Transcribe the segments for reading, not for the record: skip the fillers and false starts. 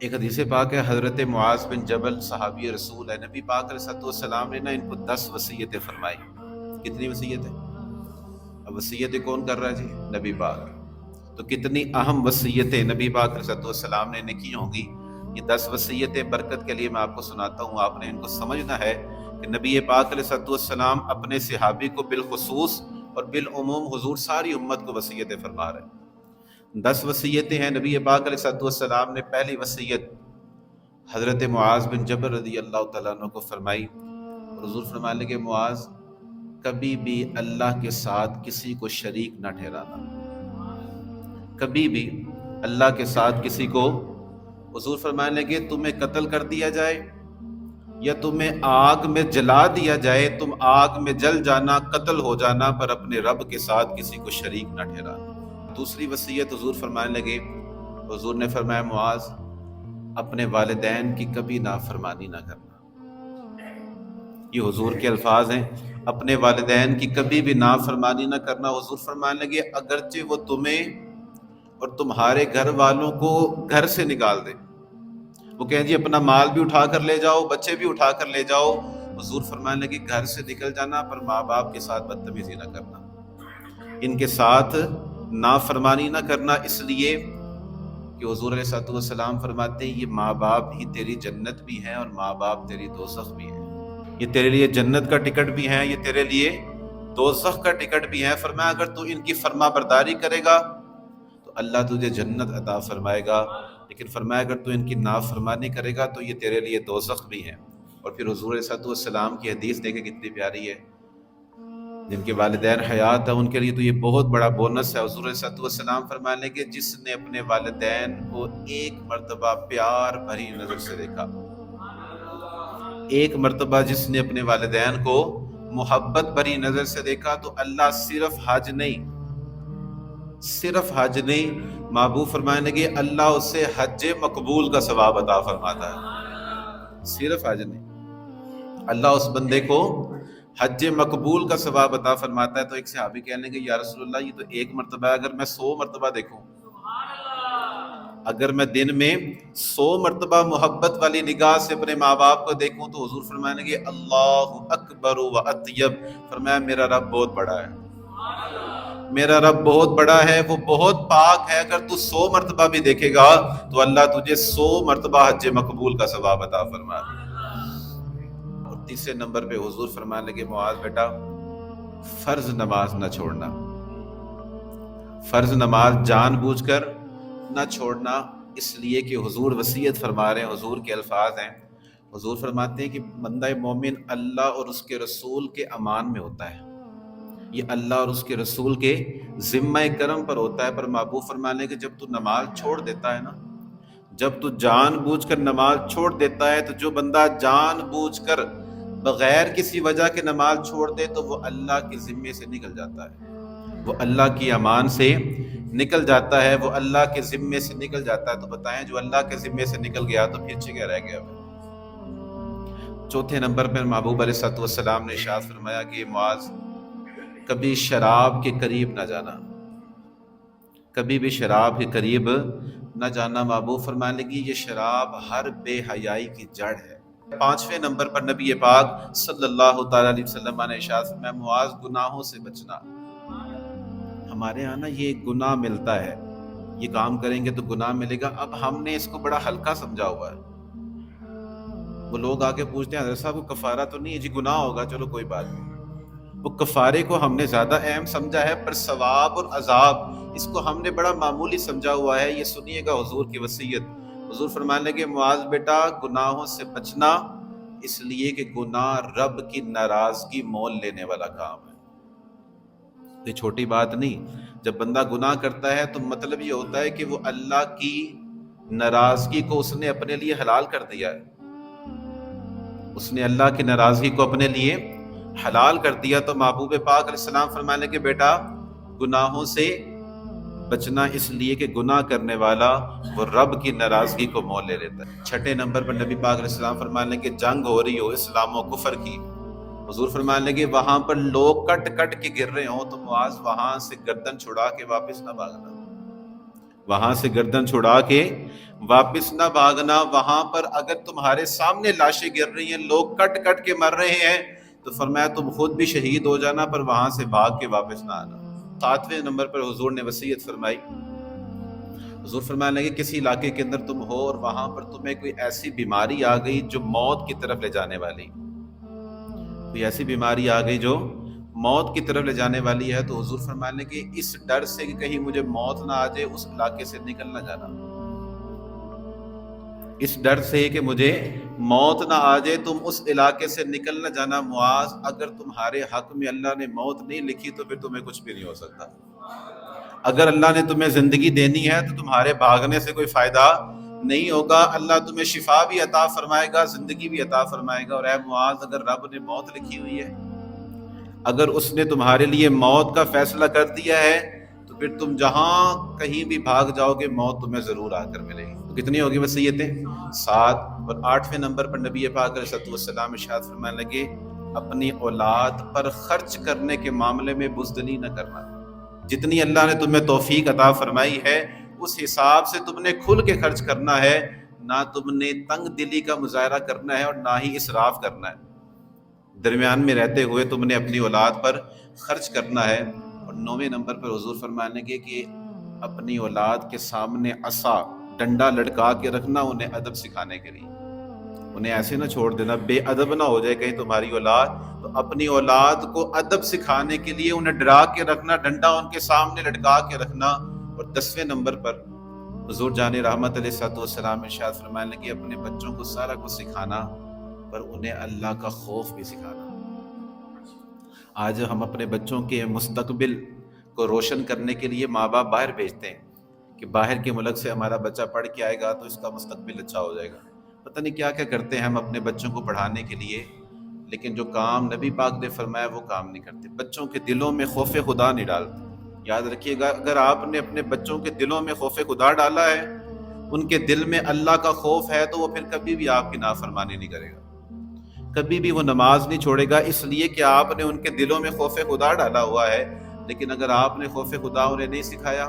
ایک حدیث پاک ہے، حضرت معاذ بن جبل صحابی رسول ہے، نبی پاک علیہ السلام نے ان کو 10 وصیتیں فرمائی۔ کتنی وصیتیں؟ اب وصیتیں کون کر رہا ہے جی؟ نبی پاک۔ تو کتنی اہم وصیتیں نبی پاک علیہ السلام نے انہیں کی ہوں گی۔ یہ 10 وصیتیں برکت کے لیے میں آپ کو سناتا ہوں، آپ نے ان کو سمجھنا ہے کہ نبی پاک علیہ السلام اپنے صحابی کو بالخصوص اور بالعموم حضور ساری امت کو وصیتیں فرما رہے ہیں۔ 10 وصیتیں ہیں نبی پاک علیہ السلام نے۔ پہلی وصیت حضرت معاذ بن جبل رضی اللہ تعالیٰ عنہ کو فرمائی، اور حضور فرمانے لگے معاذ کبھی بھی اللہ کے ساتھ کسی کو شریک نہ ٹھہرانا، کبھی بھی اللہ کے ساتھ کسی کو۔ حضور فرمانے لگے تمہیں قتل کر دیا جائے یا تمہیں آگ میں جلا دیا جائے، تم آگ میں جل جانا، قتل ہو جانا، پر اپنے رب کے ساتھ کسی کو شریک نہ ٹھہرانا۔ دوسری وصیت حضور فرمانے لگے، حضور نے فرمایا معاذ اپنے والدین کی کبھی نافرمانی نہ کرنا۔ یہ حضور کے الفاظ ہیں، اپنے والدین کی کبھی بھی نافرمانی نہ کرنا۔ حضور فرمانے لگے اگرچہ وہ تمہیں اور تمہارے گھر والوں کو گھر سے نکال دے، وہ کہیں جی اپنا مال بھی اٹھا کر لے جاؤ، بچے بھی اٹھا کر لے جاؤ، حضور فرمانے لگے گھر سے نکل جانا، پر ماں باپ کے ساتھ بدتمیزی نہ کرنا، ان کے ساتھ نافرمانی نہ کرنا، اس لیے کہ حضور علیہ السلام فرماتے ہیں یہ ماں باپ ہی تیری جنت بھی ہیں اور ماں باپ تیری دوزخ بھی ہیں، یہ تیرے لیے جنت کا ٹکٹ بھی ہیں، یہ تیرے لیے دوزخ کا ٹکٹ بھی ہیں۔ فرمایا اگر تو ان کی فرما برداری کرے گا تو اللہ تجھے جنت عطا فرمائے گا، لیکن فرمایا اگر تو ان کی نافرمانی کرے گا تو یہ تیرے لیے دوزخ بھی ہیں۔ اور پھر حضور علیہ السلام کی حدیث دیکھیں کتنی پیاری ہے، جن کے والدین حیات ہیں ان کے لیے تو یہ بہت بڑا بونس ہے۔ حضور علیہ السلام فرمانے کہ جس نے اپنے والدین کو ایک مرتبہ پیار بھری نظر سے دیکھا، ایک مرتبہ جس نے اپنے والدین کو محبت بھری نظر سے دیکھا، تو اللہ صرف حج نہیں، محبوب فرمانے لگے اللہ اسے حج مقبول کا ثواب عطا فرماتا ہے۔ صرف حج نہیں، اللہ اس بندے کو حج مقبول کا ثواب عطا فرماتا ہے۔ تو ایک صحابی کہنے لگے یا رسول اللہ یہ تو ایک مرتبہ ہے، اگر میں 100 مرتبہ دیکھوں، اگر میں دن میں 100 مرتبہ محبت والی نگاہ سے اپنے ماں باپ کو دیکھوں تو حضور فرمانے لگے اللہ اکبر و اطیب، فرمایا میرا رب بہت بڑا ہے، میرا رب بہت بڑا ہے، وہ بہت پاک ہے، اگر تو 100 مرتبہ بھی دیکھے گا تو اللہ تجھے 100 مرتبہ حج مقبول کا ثواب عطا فرما دے۔ اور تیسرے نمبر پہ حضور فرمانے لگے معاذ بیٹا فرض نماز نہ چھوڑنا، فرض نماز جان بوجھ کر نہ چھوڑنا، اس لیے کہ حضور وصیت فرما رہے ہیں، حضور کے الفاظ ہیں، حضور فرماتے ہیں کہ بندہ مومن اللہ اور اس کے رسول کے امان میں ہوتا ہے، یہ اللہ اور اس کے رسول کے ذمہ کرم پر ہوتا ہے، پر محبوب فرمانے کہ جب تو نماز چھوڑ دیتا ہے نا، جب تو جان بوجھ کر نماز چھوڑ دیتا ہے، تو جو بندہ جان بوجھ کر بغیر کسی وجہ کے نماز چھوڑ دے تو وہ اللہ کے ذمے سے نکل جاتا ہے، وہ اللہ کی امان سے نکل جاتا ہے، وہ اللہ کے ذمے سے نکل جاتا ہے۔ تو بتائیں جو اللہ کے ذمے سے نکل گیا تو پھر کیا رہ گیا؟ چوتھے نمبر پر محبوب علیہ السلام نے ارشاد فرمایا کہ معاذ کبھی شراب کے قریب نہ جانا، کبھی بھی شراب کے قریب نہ جانا۔ محبوب فرمانے لگی یہ شراب ہر بے حیائی کی جڑ ہے۔ پانچویں نمبر پر نبی پاک صلی اللہ تعالی علیہ وسلم نے ارشاد فرمایا معاذ گناہوں سے بچنا۔ ہمارے ہاں نا یہ گناہ ملتا ہے، یہ کام کریں گے تو گناہ ملے گا، اب ہم نے اس کو بڑا ہلکا سمجھا ہوا ہے۔ وہ لوگ آ کے پوچھتے ہیں حضرت صاحب کو کفارہ تو نہیں ہے جی؟ گناہ ہوگا چلو کوئی بات نہیں، وہ کفارے کو ہم نے زیادہ اہم سمجھا ہے، پر ثواب اور عذاب اس کو ہم نے بڑا معمولی سمجھا ہوا ہے۔ یہ سنیے گا حضور کی وصیت، حضور فرمانے لگے معاذ بیٹا گناہوں سے بچنا، اس لیے کہ گناہ رب کی ناراضگی مول لینے والا کام ہے۔ یہ چھوٹی بات نہیں، جب بندہ گناہ کرتا ہے تو مطلب یہ ہوتا ہے کہ وہ اللہ کی ناراضگی کو اس نے اپنے لیے حلال کر دیا ہے، اس نے اللہ کی ناراضگی کو اپنے لیے حلال کر دیا۔ تو محبوب پاک علیہ السلام فرمانے کہ بیٹا گناہوں سے بچنا، اس لیے کہ گناہ کرنے والا وہ رب کی ناراضگی کو مول لے لیتا ہے۔ چھٹے نمبر پر نبی پاک علیہ السلام فرمانے کہ جنگ ہو رہی ہو اسلام و کفر کی، حضور فرمانے لگے وہاں پر لوگ کٹ کٹ کے گر رہے ہوں تو معاذ وہاں سے گردن چھڑا کے واپس نہ بھاگنا، وہاں سے گردن چھڑا کے واپس نہ بھاگنا، وہاں پر اگر تمہارے سامنے لاشیں گر رہی ہیں، لوگ کٹ کٹ کے مر رہے ہیں، تو فرمایا تم خود بھی شہید ہو جانا پر وہاں سے بھاگ کے واپس نہ آنا۔ 7ویں نمبر پر حضور نے وصیت فرمائی، حضور فرمانے لگے کسی علاقے کے اندر تم ہو اور وہاں پر تمہیں کوئی ایسی بیماری آ گئی جو موت کی طرف لے جانے والی، کوئی ایسی بیماری آ گئی جو موت کی طرف لے جانے والی ہے، تو حضور فرمانے لگے اس ڈر سے کہ کہیں مجھے موت نہ آ جائے اس علاقے سے نکل نہ جانا، اس ڈر سے کہ مجھے موت نہ آ جائے تم اس علاقے سے نکل نہ جانا۔ معاذ، اگر تمہارے حق میں اللہ نے موت نہیں لکھی تو پھر تمہیں کچھ بھی نہیں ہو سکتا۔ اگر اللہ نے تمہیں زندگی دینی ہے تو تمہارے بھاگنے سے کوئی فائدہ نہیں ہوگا، اللہ تمہیں شفا بھی عطا فرمائے گا، زندگی بھی عطا فرمائے گا۔ اور اے معاذ، اگر رب نے موت لکھی ہوئی ہے، اگر اس نے تمہارے لیے موت کا فیصلہ کر دیا ہے تو پھر تم جہاں کہیں بھی بھاگ جاؤ گے موت تمہیں ضرور آ کر ملے گی۔ تو کتنی ہوگی وصیتیں؟ 7۔ اور 8ویں نمبر پر نبی پاک علیہ السلام ارشاد فرمانے لگے اپنی اولاد پر خرچ کرنے کے معاملے میں بزدلی نہ کرنا، جتنی اللہ نے تمہیں توفیق عطا فرمائی ہے اس حساب سے تم نے کھل کے خرچ کرنا ہے، نہ تم نے تنگ دلی کا مظاہرہ کرنا ہے اور نہ ہی اسراف کرنا ہے، درمیان میں رہتے ہوئے تم نے اپنی اولاد پر خرچ کرنا ہے۔ اور 9ویں نمبر پر حضور فرمانے کے کہ اپنی اولاد کے سامنے عصا، ڈنڈا لٹکا کے رکھنا انہیں ادب سکھانے کے لیے، انہیں ایسے نہ چھوڑ دینا، بے ادب نہ ہو جائے کہیں تمہاری اولاد، تو اپنی اولاد کو ادب سکھانے کے لیے انہیں ڈرا کے رکھنا، ڈنڈا ان کے سامنے لٹکا کے رکھنا۔ اور 10ویں نمبر پر حضور جان رحمت علیہ السلام ارشاد فرمانے لگے اپنے بچوں کو سارا کچھ سکھانا پر انہیں اللہ کا خوف بھی سکھانا۔ آج ہم اپنے بچوں کے مستقبل کو روشن کرنے کے لیے ماں باپ باہر بھیجتے ہیں کہ باہر کے ملک سے ہمارا بچہ پڑھ کے آئے گا تو اس کا مستقبل اچھا ہو جائے گا، پتہ نہیں کیا کیا کرتے ہیں ہم اپنے بچوں کو پڑھانے کے لیے، لیکن جو کام نبی پاک نے فرمایا وہ کام نہیں کرتے، بچوں کے دلوں میں خوف خدا نہیں ڈالتے۔ یاد رکھیے گا، اگر آپ نے اپنے بچوں کے دلوں میں خوف خدا ڈالا ہے، ان کے دل میں اللہ کا خوف ہے، تو وہ پھر کبھی بھی آپ کی نافرمانی نہیں کرے گا، کبھی بھی وہ نماز نہیں چھوڑے گا، اس لیے کہ آپ نے ان کے دلوں میں خوف خدا ڈالا ہوا ہے۔ لیکن اگر آپ نے خوف خدا انہیں نہیں سکھایا،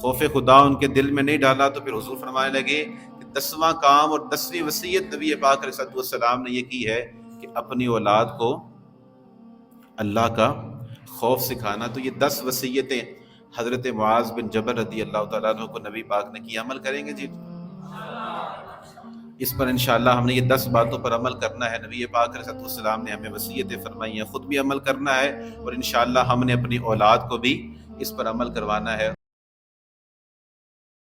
خوف خدا ان کے دل میں نہیں ڈالا، تو پھر حضور فرمانے لگے کہ 10واں کام اور 10ویں وصیت نبی پاک علیہ السلام نے یہ کی ہے کہ اپنی اولاد کو اللہ کا خوف سکھانا۔ تو یہ 10 وصیتیں حضرت معاذ بن جبل رضی اللہ تعالیٰ عنہ کو نبی پاک نے کی، عمل کریں گے جی؟ اس پر انشاءاللہ ہم نے یہ 10 باتوں پر عمل کرنا ہے، نبی پاک علیہ السلام نے ہمیں وصیتیں فرمائی ہیں، خود بھی عمل کرنا ہے اور انشاءاللہ ہم نے اپنی اولاد کو بھی اس پر عمل کروانا ہے۔